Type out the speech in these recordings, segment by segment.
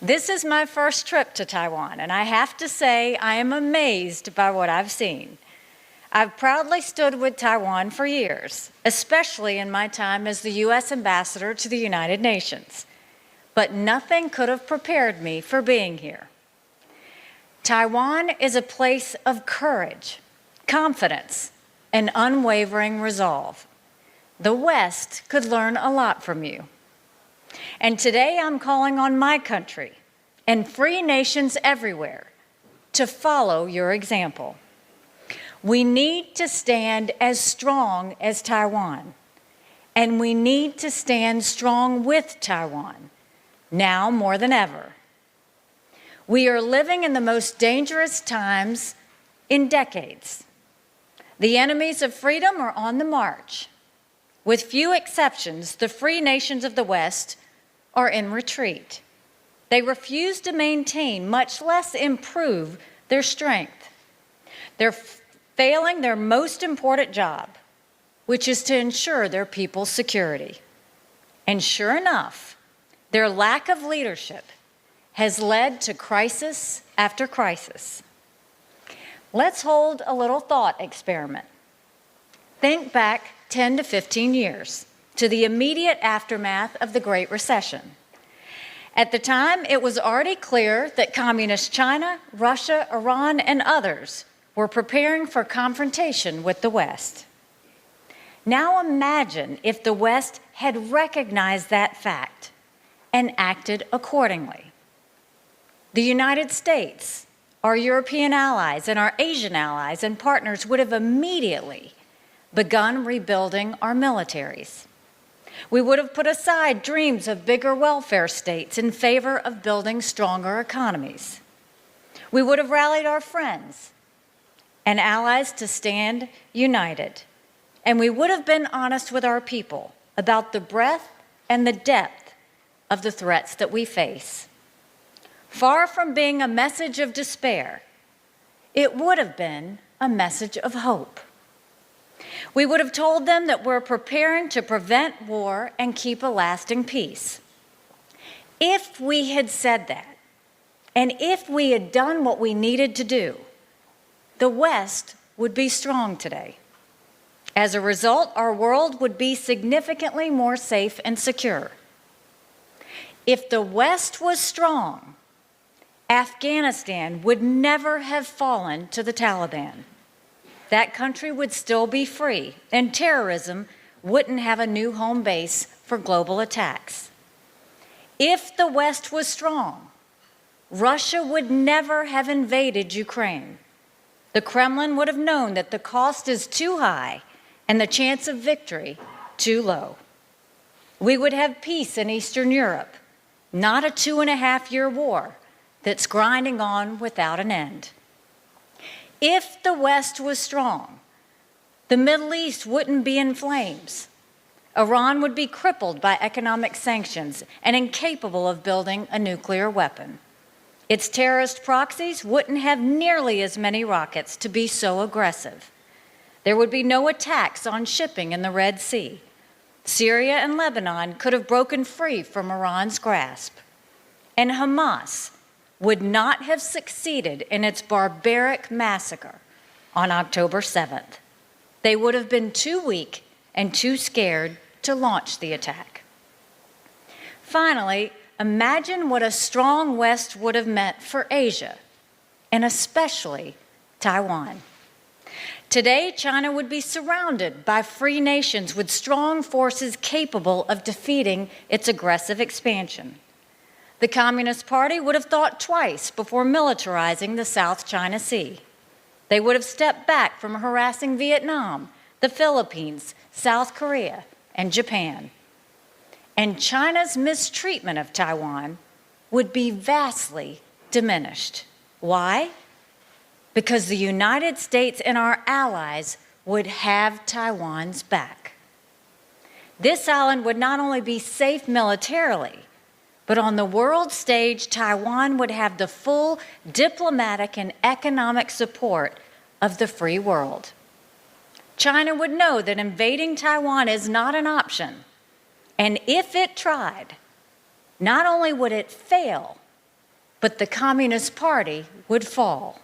This is my first trip to Taiwan, and I have to say I am amazed by what I've seen. I've proudly stood with Taiwan for years, especially in my time as the U.S. ambassador to the United Nations. But nothing could have prepared me for being here. Taiwan is a place of courage, confidence, and unwavering resolve. The West could learn a lot from you. And today I'm calling on my country and free nations everywhere to follow your example. We need to stand as strong as Taiwan, and we need to stand strong with Taiwan, now more than ever. We are living in the most dangerous times in decades. The enemies of freedom are on the march. With few exceptions, the free nations of the West are in retreat. They refuse to maintain, much less improve, their strength. They're failing their most important job, which is to ensure their people's security. And sure enough, their lack of leadership has led to crisis after crisis. Let's hold a little thought experiment. Think back 10 to 15 years to the immediate aftermath of the Great Recession. At the time, it was already clear that Communist China, Russia, Iran, and others were preparing for confrontation with the West. Now imagine if the West had recognized that fact and acted accordingly. The United States, our European allies, and our Asian allies and partners would have immediately begun rebuilding our militaries. We would have put aside dreams of bigger welfare states in favor of building stronger economies. We would have rallied our friends and allies to stand united. And we would have been honest with our people about the breadth and the depth of the threats that we face. Far from being a message of despair, it would have been a message of hope. We would have told them that we're preparing to prevent war and keep a lasting peace. If we had said that, and if we had done what we needed to do, the West would be strong today. As a result, our world would be significantly more safe and secure. If the West was strong, Afghanistan would never have fallen to the Taliban. That country would still be free, and terrorism wouldn't have a new home base for global attacks. If the West was strong, Russia would never have invaded Ukraine. The Kremlin would have known that the cost is too high and the chance of victory too low. We would have peace in Eastern Europe, not a 2.5-year war that's grinding on without an end. If the West was strong, the Middle East wouldn't be in flames. Iran would be crippled by economic sanctions and incapable of building a nuclear weapon. Its terrorist proxies wouldn't have nearly as many rockets to be so aggressive. There would be no attacks on shipping in the Red Sea. Syria and Lebanon could have broken free from Iran's grasp. And Hamas would not have succeeded in its barbaric massacre on October 7th. They would have been too weak and too scared to launch the attack. Finally, imagine what a strong West would have meant for Asia, and especially Taiwan. Today, China would be surrounded by free nations with strong forces capable of defeating its aggressive expansion. The Communist Party would have thought twice before militarizing the South China Sea. They would have stepped back from harassing Vietnam, the Philippines, South Korea, and Japan. And China's mistreatment of Taiwan would be vastly diminished. Why? Because the United States and our allies would have Taiwan's back. This island would not only be safe militarily, but on the world stage, Taiwan would have the full diplomatic and economic support of the free world. China would know that invading Taiwan is not an option, and if it tried, not only would it fail, but the Communist Party would fall.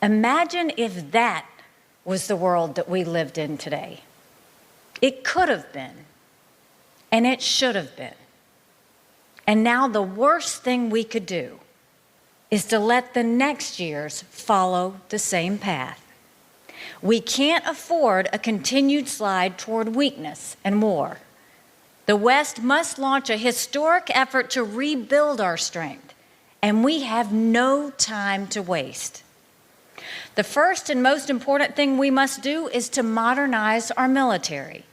Imagine if that was the world that we lived in today. It could have been, and it should have been. And now the worst thing we could do is to let the next years follow the same path. We can't afford a continued slide toward weakness and war. The West must launch a historic effort to rebuild our strength, and we have no time to waste. The first and most important thing we must do is to modernize our military.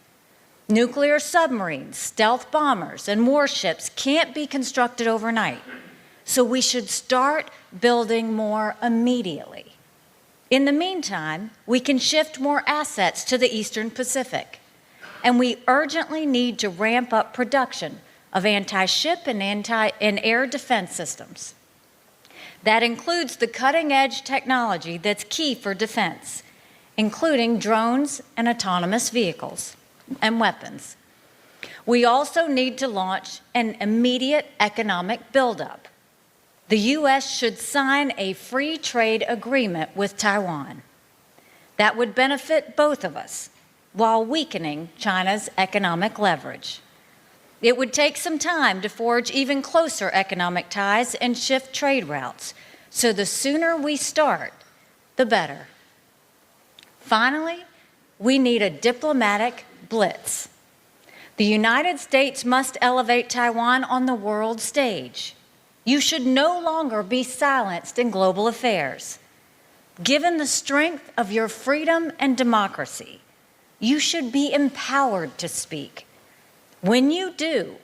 Nuclear submarines, stealth bombers, and warships can't be constructed overnight, so we should start building more immediately. In the meantime, we can shift more assets to the Eastern Pacific, and we urgently need to ramp up production of anti-ship and air defense systems. That includes the cutting-edge technology that's key for defense, including drones and autonomous vehicles and weapons. We also need to launch an immediate economic buildup. The U.S. should sign a free trade agreement with Taiwan. That would benefit both of us while weakening China's economic leverage. It would take some time to forge even closer economic ties and shift trade routes, so the sooner we start, the better. Finally, we need a diplomatic blitz. The United States must elevate Taiwan on the world stage. You should no longer be silenced in global affairs. Given the strength of your freedom and democracy, you should be empowered to speak. When you do,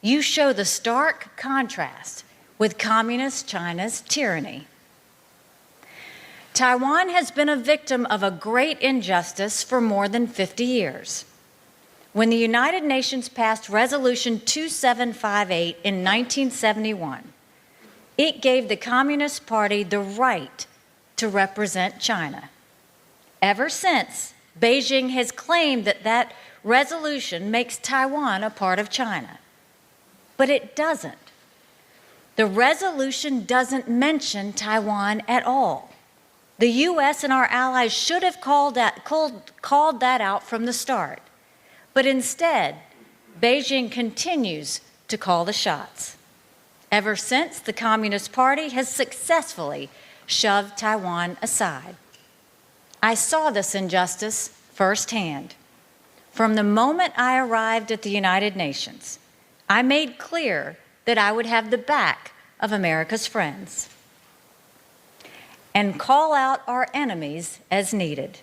you show the stark contrast with Communist China's tyranny. Taiwan has been a victim of a great injustice for more than 50 years. When the United Nations passed Resolution 2758 in 1971, it gave the Communist Party the right to represent China. Ever since, Beijing has claimed that that resolution makes Taiwan a part of China. But it doesn't. The resolution doesn't mention Taiwan at all. The U.S. and our allies should have called that out from the start. But instead, Beijing continues to call the shots. Ever since, the Communist Party has successfully shoved Taiwan aside. I saw this injustice firsthand. From the moment I arrived at the United Nations, I made clear that I would have the back of America's friends and call out our enemies as needed.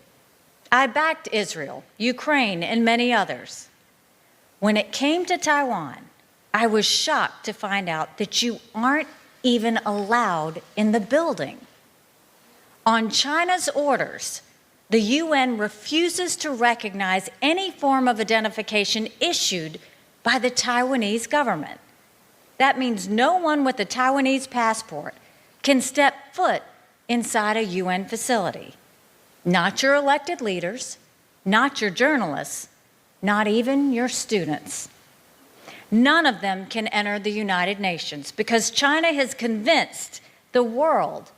I backed Israel, Ukraine, and many others. When it came to Taiwan, I was shocked to find out that you aren't even allowed in the building. On China's orders, the UN refuses to recognize any form of identification issued by the Taiwanese government. That means no one with a Taiwanese passport can step foot inside a UN facility. Not your elected leaders, not your journalists, not even your students. None of them can enter the United Nations because China has convinced the world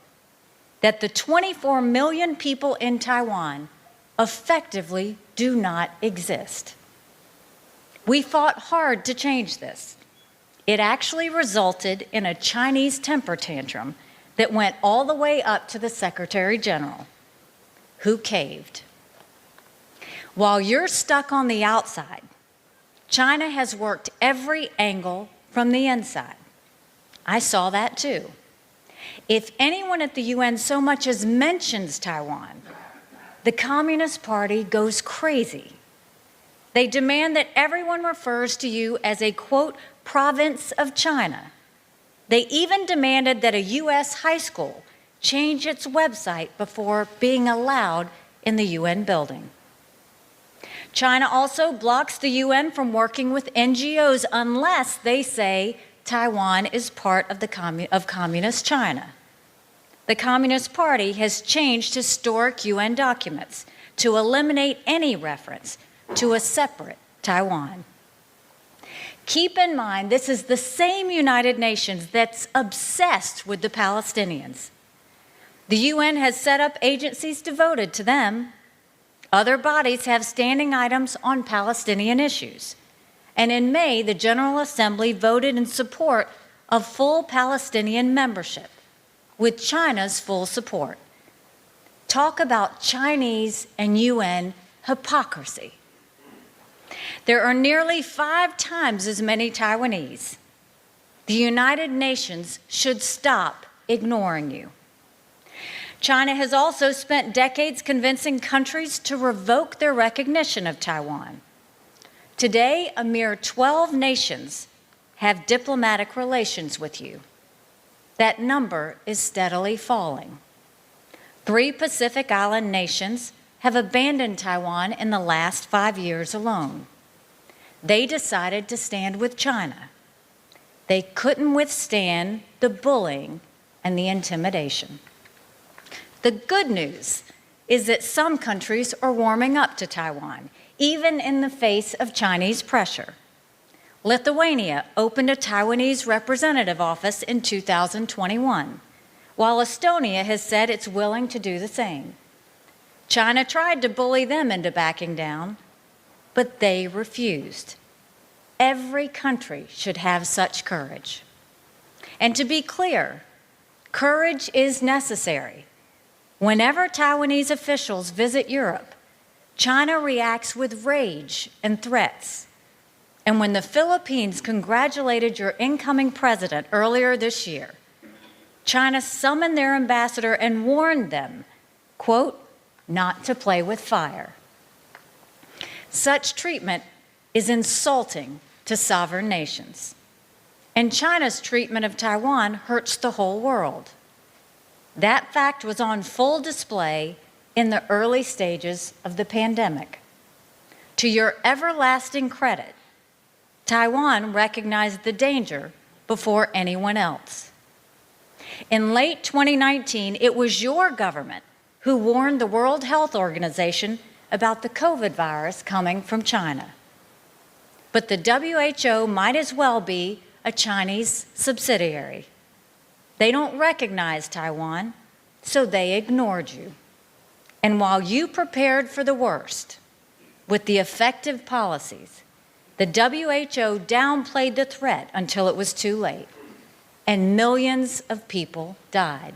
that the 24 million people in Taiwan effectively do not exist. We fought hard to change this. It actually resulted in a Chinese temper tantrum that went all the way up to the Secretary General, who caved. While you're stuck on the outside, China has worked every angle from the inside. I saw that too. If anyone at the UN so much as mentions Taiwan, the Communist Party goes crazy. They demand that everyone refers to you as a, quote, province of China. They even demanded that a U.S. high school change its website before being allowed in the UN building. China also blocks the UN from working with NGOs unless they say Taiwan is part of Communist China. The Communist Party has changed historic UN documents to eliminate any reference to a separate Taiwan. Keep in mind, this is the same United Nations that's obsessed with the Palestinians. The UN has set up agencies devoted to them. Other bodies have standing items on Palestinian issues. And in May, the General Assembly voted in support of full Palestinian membership, with China's full support. Talk about Chinese and UN hypocrisy. There are nearly 5 times as many Taiwanese. The United Nations should stop ignoring you. China has also spent decades convincing countries to revoke their recognition of Taiwan. Today, a mere 12 nations have diplomatic relations with you. That number is steadily falling. 3 Pacific Island nations have abandoned Taiwan in the last 5 years alone. They decided to stand with China. They couldn't withstand the bullying and the intimidation. The good news is that some countries are warming up to Taiwan, even in the face of Chinese pressure. Lithuania opened a Taiwanese representative office in 2021, while Estonia has said it's willing to do the same. China tried to bully them into backing down, but they refused. Every country should have such courage. And to be clear, courage is necessary. Whenever Taiwanese officials visit Europe, China reacts with rage and threats. And when the Philippines congratulated your incoming president earlier this year, China summoned their ambassador and warned them, quote, not to play with fire. Such treatment is insulting to sovereign nations. And China's treatment of Taiwan hurts the whole world. That fact was on full display in the early stages of the pandemic. To your everlasting credit, Taiwan recognized the danger before anyone else. In late 2019, it was your government who warned the World Health Organization about the COVID virus coming from China. But the WHO might as well be a Chinese subsidiary. They don't recognize Taiwan, so they ignored you. And while you prepared for the worst with the effective policies, the WHO downplayed the threat until it was too late, and millions of people died.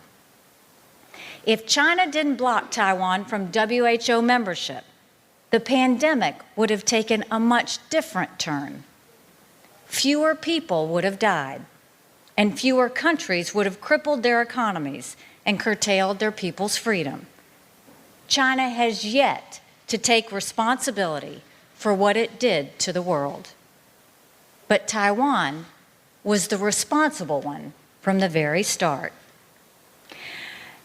If China didn't block Taiwan from WHO membership, the pandemic would have taken a much different turn. Fewer people would have died, and fewer countries would have crippled their economies and curtailed their people's freedom. China has yet to take responsibility for what it did to the world. But Taiwan was the responsible one from the very start.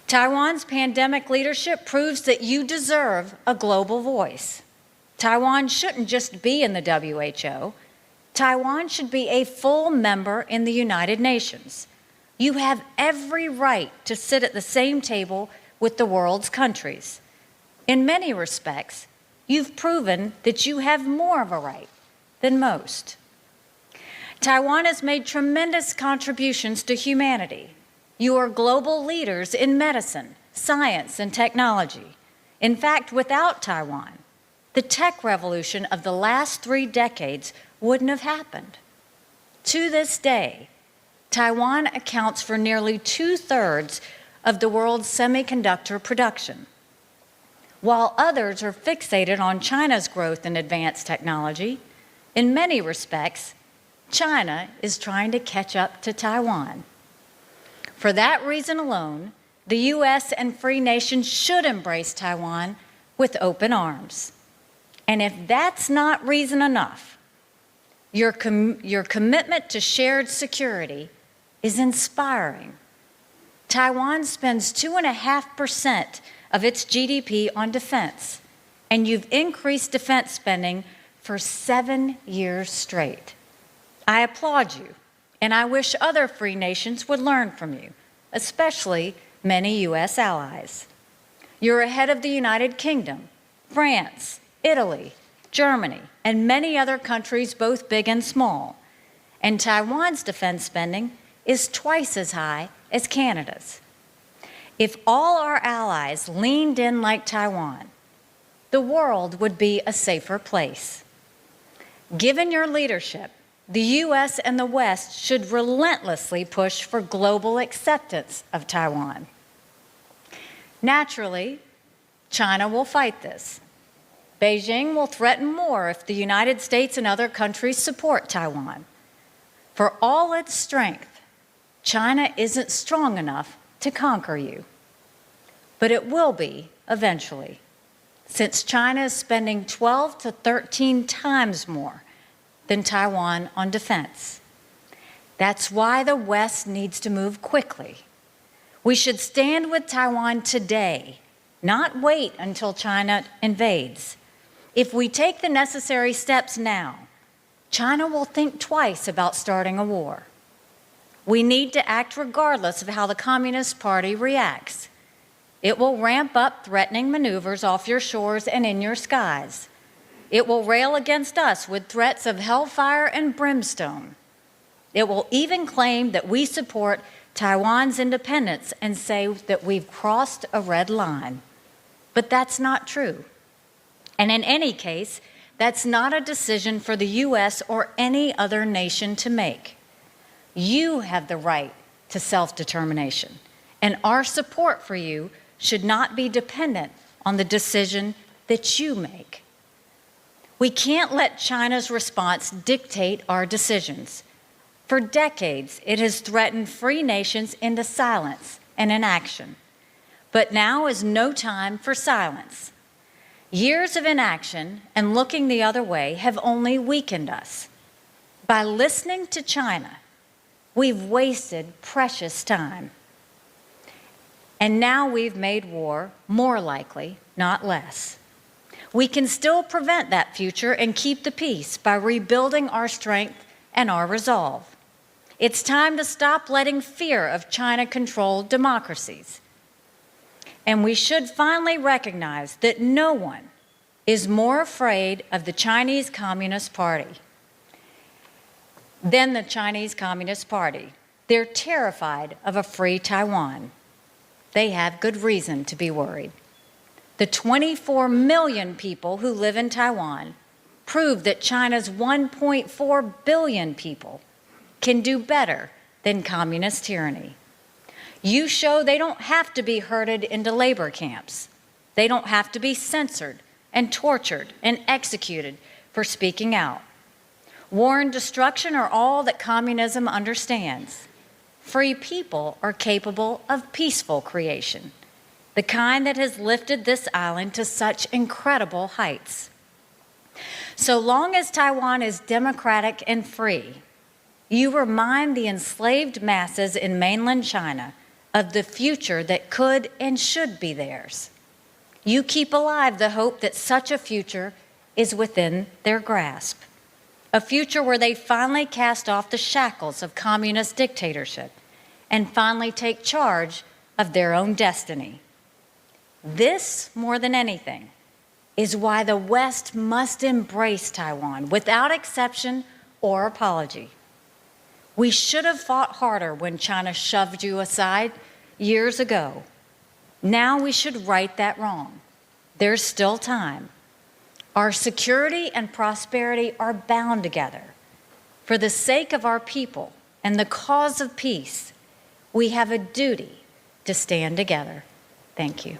Taiwan's pandemic leadership proves that you deserve a global voice. Taiwan shouldn't just be in the WHO. Taiwan should be a full member in the United Nations. You have every right to sit at the same table with the world's countries. In many respects, you've proven that you have more of a right than most. Taiwan has made tremendous contributions to humanity. You are global leaders in medicine, science, and technology. In fact, without Taiwan, the tech revolution of the last 3 decades wouldn't have happened. To this day, Taiwan accounts for nearly 2/3 of the world's semiconductor production. While others are fixated on China's growth in advanced technology, in many respects, China is trying to catch up to Taiwan. For that reason alone, the U.S. and free nations should embrace Taiwan with open arms. And if that's not reason enough, your commitment to shared security is inspiring. Taiwan spends 2.5% of its GDP on defense, and you've increased defense spending for 7 years straight. I applaud you, and I wish other free nations would learn from you, especially many U.S. allies. You're ahead of the United Kingdom, France, Italy, Germany, and many other countries, both big and small. and Taiwan's defense spending is twice as high as Canada's. If all our allies leaned in like Taiwan, the world would be a safer place. Given your leadership, the U.S. and the West should relentlessly push for global acceptance of Taiwan. Naturally, China will fight this. Beijing will threaten more if the United States and other countries support Taiwan. For all its strength, China isn't strong enough to conquer you. But it will be eventually, since China is spending 12 to 13 times more than Taiwan on defense. That's why the West needs to move quickly. We should stand with Taiwan today, not wait until China invades. If we take the necessary steps now, China will think twice about starting a war. We need to act regardless of how the Communist Party reacts. It will ramp up threatening maneuvers off your shores and in your skies. It will rail against us with threats of hellfire and brimstone. It will even claim that we support Taiwan's independence and say that we've crossed a red line. But that's not true. And in any case, that's not a decision for the U.S. or any other nation to make. You have the right to self-determination, and our support for you should not be dependent on the decision that you make. We can't let China's response dictate our decisions. For decades, it has threatened free nations into silence and inaction. But now is no time for silence. Years of inaction and looking the other way have only weakened us. By listening to China, we've wasted precious time. And now we've made war more likely, not less. We can still prevent that future and keep the peace by rebuilding our strength and our resolve. It's time to stop letting fear of China control democracies. And we should finally recognize that no one is more afraid of the Chinese Communist Party than the Chinese Communist Party. They're terrified of a free Taiwan. They have good reason to be worried. The 24 million people who live in Taiwan prove that China's 1.4 billion people can do better than communist tyranny. You show they don't have to be herded into labor camps. They don't have to be censored and tortured and executed for speaking out. War and destruction are all that communism understands. Free people are capable of peaceful creation, the kind that has lifted this island to such incredible heights. So long as Taiwan is democratic and free, you remind the enslaved masses in mainland China of the future that could and should be theirs. You keep alive the hope that such a future is within their grasp, a future where they finally cast off the shackles of communist dictatorship and finally take charge of their own destiny. This, more than anything, is why the West must embrace Taiwan without exception or apology. We should have fought harder when China shoved you aside years ago. Now we should right that wrong. There's still time. Our security and prosperity are bound together. For the sake of our people and the cause of peace, we have a duty to stand together. Thank you.